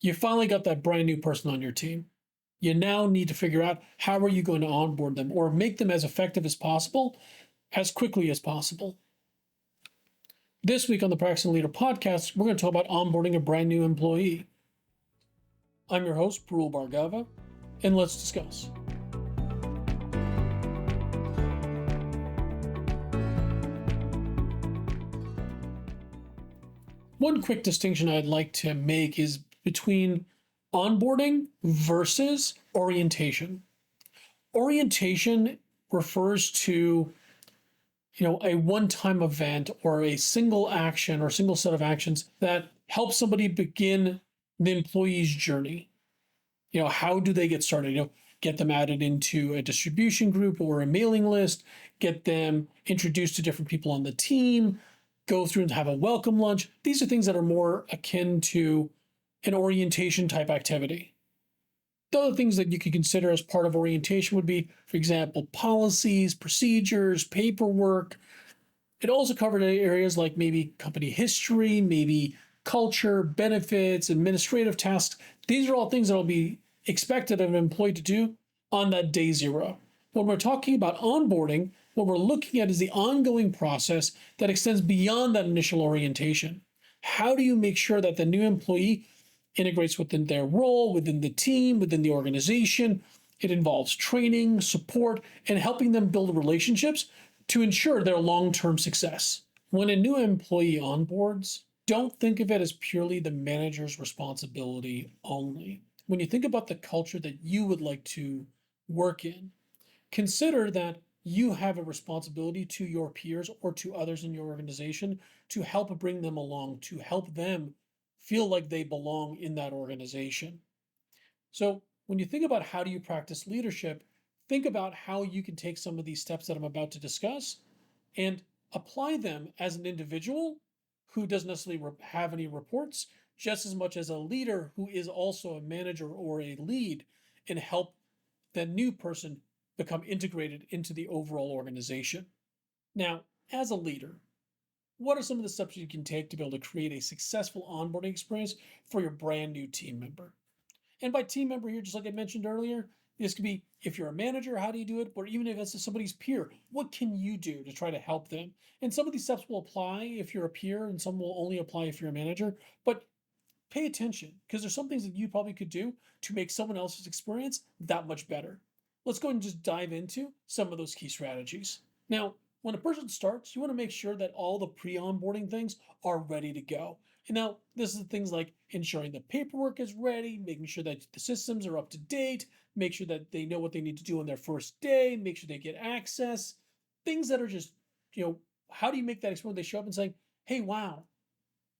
You finally got that brand new person on your team. You now need to figure out how are you going to onboard them or make them as effective as possible, as quickly as possible. This week on the Practicing Leader podcast, we're going to talk about onboarding a brand new employee. I'm your host, Parul Bhargava, and let's discuss. One quick distinction I'd like to make is between onboarding versus orientation. Orientation refers to a one-time event or a single action or single set of actions that help somebody begin the employee's journey. How do they get started? Get them added into a distribution group or a mailing list, get them introduced to different people on the team, go through and have a welcome lunch. These are things that are more akin to an orientation type activity. The other things that you could consider as part of orientation would be, for example, policies, procedures, paperwork. It also covered areas like maybe company history, maybe culture, benefits, administrative tasks. These are all things that will be expected of an employee to do on that day zero. When we're talking about onboarding, what we're looking at is the ongoing process that extends beyond that initial orientation. How do you make sure that the new employee integrates within their role, within the team, within the organization? It involves training, support, and helping them build relationships to ensure their long-term success. When a new employee onboards, don't think of it as purely the manager's responsibility only. When you think about the culture that you would like to work in, consider that you have a responsibility to your peers or to others in your organization to help bring them along, to help them feel like they belong in that organization. So when you think about how do you practice leadership, think about how you can take some of these steps that I'm about to discuss and apply them as an individual who doesn't necessarily have any reports, just as much as a leader who is also a manager or a lead, and help that new person become integrated into the overall organization. Now, as a leader, what are some of the steps you can take to be able to create a successful onboarding experience for your brand new team member? And by team member here, just like I mentioned earlier, this could be if you're a manager, how do you do it? Or even if it's somebody's peer, what can you do to try to help them? And some of these steps will apply if you're a peer, and some will only apply if you're a manager. But pay attention because there's some things that you probably could do to make someone else's experience that much better. Let's go ahead and just dive into some of those key strategies. Now, when a person starts, you want to make sure that all the pre-onboarding things are ready to go. And now this is things like ensuring the paperwork is ready, making sure that the systems are up to date, make sure that they know what they need to do on their first day, make sure they get access, things that are just, how do you make that experience? They show up and say, hey, wow,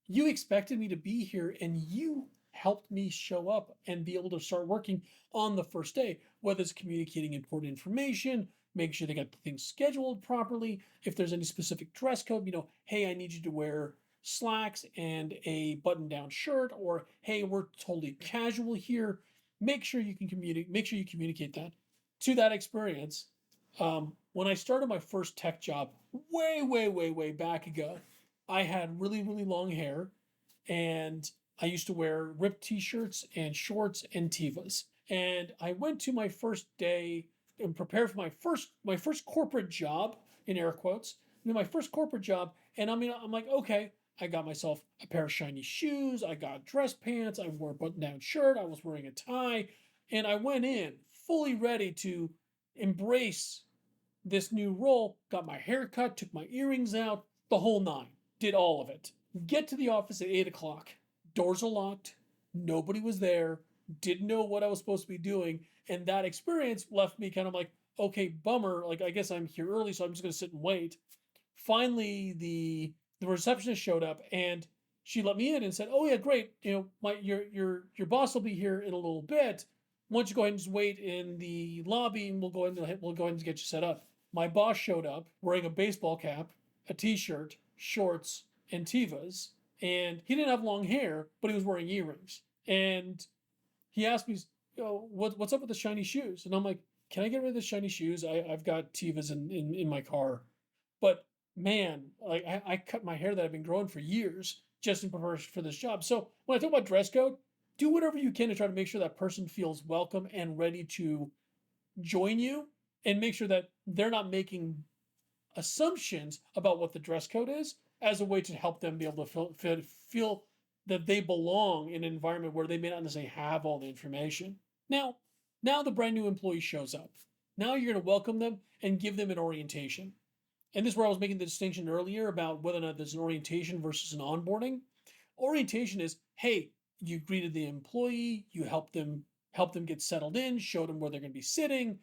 you expected me to be here and you helped me show up and be able to start working on the first day, whether it's communicating important information, make sure they got things scheduled properly. If there's any specific dress code, hey, I need you to wear slacks and a button-down shirt, or hey, we're totally casual here. Make sure you communicate that to that experience. When I started my first tech job way back ago, I had really, really long hair and I used to wear ripped t-shirts and shorts and Tivas. And I went to my first day and prepared for my first corporate job, in air quotes, my first corporate job. And I'm like, okay, I got myself a pair of shiny shoes, I got dress pants, I wore a button-down shirt, I was wearing a tie, and I went in fully ready to embrace this new role, got my hair cut, took my earrings out, the whole nine, did all of it. Get to the office at 8 o'clock. Doors are locked. Nobody was there. Didn't know what I was supposed to be doing. And that experience left me kind of like, okay, bummer. Like, I guess I'm here early, so I'm just going to sit and wait. Finally, the receptionist showed up and she let me in and said, oh, yeah, great. Your boss will be here in a little bit. Why don't you go ahead and just wait in the lobby and we'll go ahead and get you set up. My boss showed up wearing a baseball cap, a t-shirt, shorts, and Tivas, and he didn't have long hair, but he was wearing earrings. And he asked me, what's up with the shiny shoes? And I'm like, can I get rid of the shiny shoes? I've got Tivas in my car. But man, like I cut my hair that I've been growing for years just in preparation for this job. So when I talk about dress code, do whatever you can to try to make sure that person feels welcome and ready to join you, and make sure that they're not making assumptions about what the dress code is as a way to help them be able to feel that they belong in an environment where they may not necessarily have all the information. Now, now the brand new employee shows up. Now you're going to welcome them and give them an orientation. And this is where I was making the distinction earlier about whether or not there's an orientation versus an onboarding. Orientation is, hey, you greeted the employee, you help them get settled in, showed them where they're going to be sitting,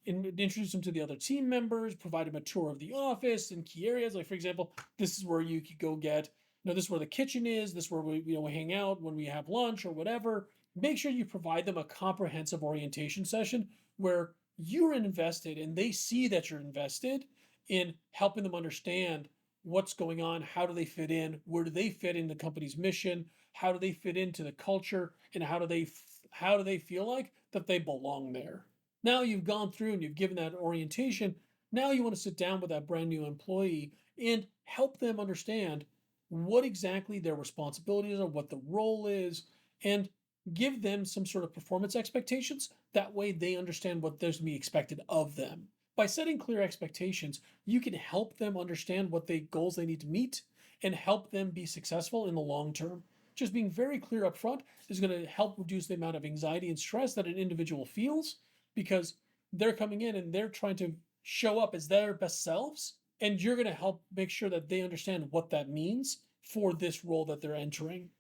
introduce them to the other team members, provide them a tour of the office and key areas. Like, for example, this is where you could go get, this is where the kitchen is, this is where we hang out when we have lunch or whatever. Make sure you provide them a comprehensive orientation session where you're invested and they see that you're invested in helping them understand what's going on, how do they fit in, where do they fit in the company's mission, how do they fit into the culture, and how do they feel like that they belong there. Now you've gone through and you've given that orientation. Now you want to sit down with that brand new employee and help them understand what exactly their responsibilities are, what the role is, and give them some sort of performance expectations. That way they understand what there's to be expected of them. By setting clear expectations, you can help them understand what goals they need to meet and help them be successful in the long term. Just being very clear up front is going to help reduce the amount of anxiety and stress that an individual feels, because they're coming in and they're trying to show up as their best selves. And you're going to help make sure that they understand what that means for this role that they're entering.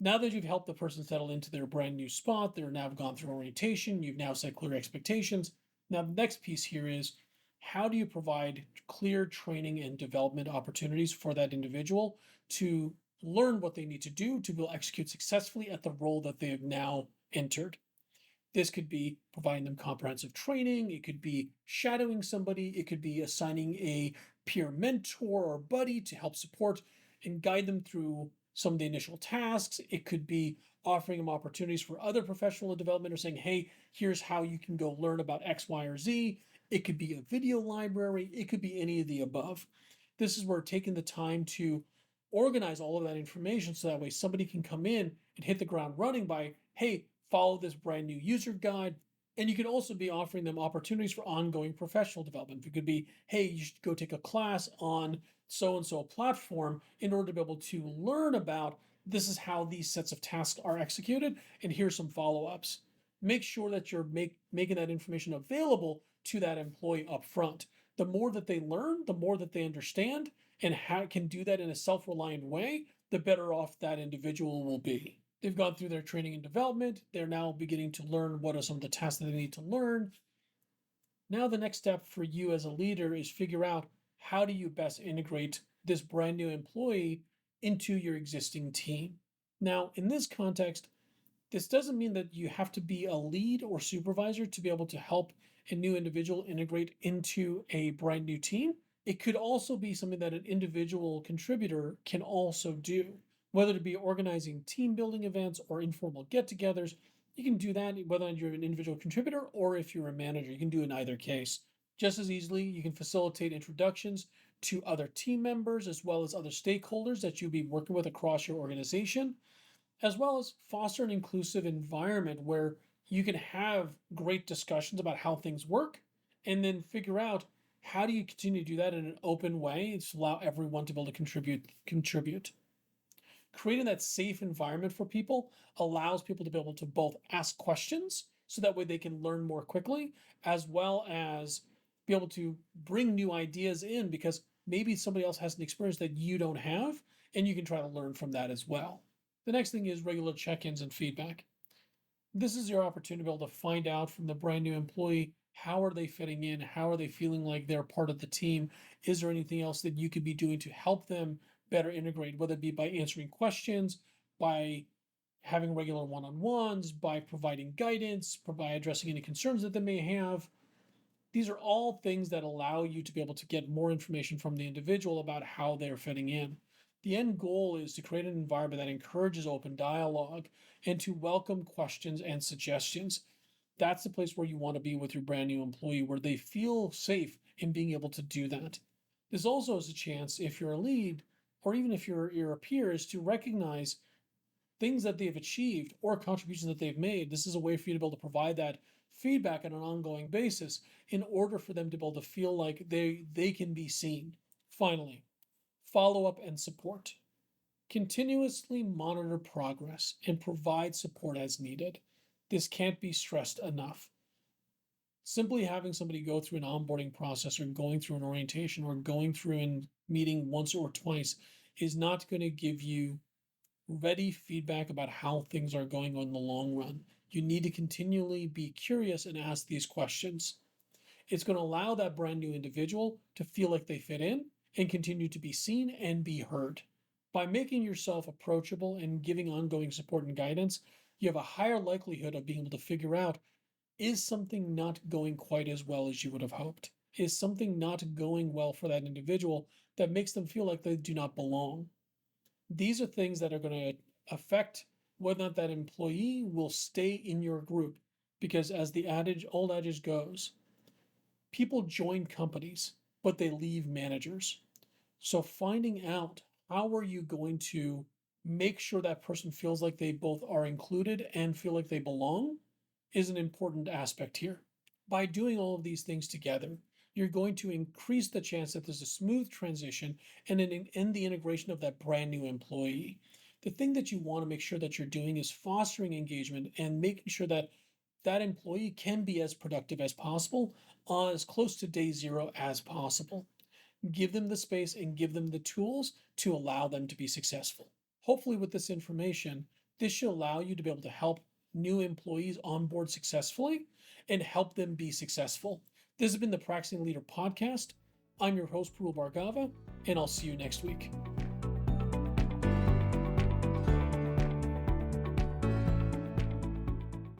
Now that you've helped the person settle into their brand new spot, they're now gone through orientation, you've now set clear expectations. Now, the next piece here is, how do you provide clear training and development opportunities for that individual to learn what they need to do to be able to execute successfully at the role that they have now entered? This could be providing them comprehensive training. It could be shadowing somebody. It could be assigning a peer mentor or buddy to help support and guide them through some of the initial tasks. It could be offering them opportunities for other professional development or saying, hey, here's how you can go learn about X, Y, or Z. It could be a video library. It could be any of the above. This is where taking the time to organize all of that information so that way somebody can come in and hit the ground running by, hey, follow this brand new user guide. And you can also be offering them opportunities for ongoing professional development. It could be, hey, you should go take a class on so and so platform in order to be able to learn about this is how these sets of tasks are executed, and here's some follow-ups. Make sure that you're making that information available to that employee up front. The more that they learn, the more that they understand, and can do that in a self-reliant way, the better off that individual will be. They've gone through their training and development. They're now beginning to learn what are some of the tasks that they need to learn. Now, the next step for you as a leader is figure out, how do you best integrate this brand new employee into your existing team? Now, in this context, this doesn't mean that you have to be a lead or supervisor to be able to help a new individual integrate into a brand new team. It could also be something that an individual contributor can also do, whether it be organizing team building events or informal get togethers. You can do that whether you're an individual contributor or if you're a manager. You can do it in either case. Just as easily, you can facilitate introductions to other team members as well as other stakeholders that you'll be working with across your organization, as well as foster an inclusive environment where you can have great discussions about how things work and then figure out, how do you continue to do that in an open way to allow everyone to be able to contribute. Creating that safe environment for people allows people to be able to both ask questions so that way they can learn more quickly, as well as be able to bring new ideas in because maybe somebody else has an experience that you don't have, and you can try to learn from that as well. The next thing is regular check-ins and feedback. This is your opportunity to be able to find out from the brand new employee, how are they fitting in? How are they feeling like they're part of the team? Is there anything else that you could be doing to help them better integrate, whether it be by answering questions, by having regular one-on-ones, by providing guidance, by addressing any concerns that they may have? These are all things that allow you to be able to get more information from the individual about how they're fitting in. The end goal is to create an environment that encourages open dialogue and to welcome questions and suggestions. That's the place where you want to be with your brand new employee, where they feel safe in being able to do that. This also is a chance, if you're a lead, or even if you're a peer, is to recognize things that they've achieved or contributions that they've made. This is a way for you to be able to provide that feedback on an ongoing basis in order for them to be able to feel like they can be seen. Finally, follow up and support. Continuously monitor progress and provide support as needed. This can't be stressed enough. Simply having somebody go through an onboarding process or going through an orientation or going through a meeting once or twice is not going to give you ready feedback about how things are going on in the long run. You need to continually be curious and ask these questions. It's going to allow that brand new individual to feel like they fit in and continue to be seen and be heard. By making yourself approachable and giving ongoing support and guidance, you have a higher likelihood of being able to figure out, is something not going quite as well as you would have hoped? Is something not going well for that individual that makes them feel like they do not belong? These are things that are going to affect whether or not that employee will stay in your group. Because as the old adage goes, people join companies, but they leave managers. So finding out how are you going to make sure that person feels like they both are included and feel like they belong is an important aspect here. By doing all of these things together, you're going to increase the chance that there's a smooth transition and the integration of that brand new employee. The thing that you want to make sure that you're doing is fostering engagement and making sure that that employee can be as productive as possible, as close to day zero as possible. Give them the space and give them the tools to allow them to be successful. Hopefully, with this information, this should allow you to be able to help new employees onboard successfully and help them be successful. This has been the Practicing Leader Podcast. I'm your host, Parul Bhargava, and I'll see you next week.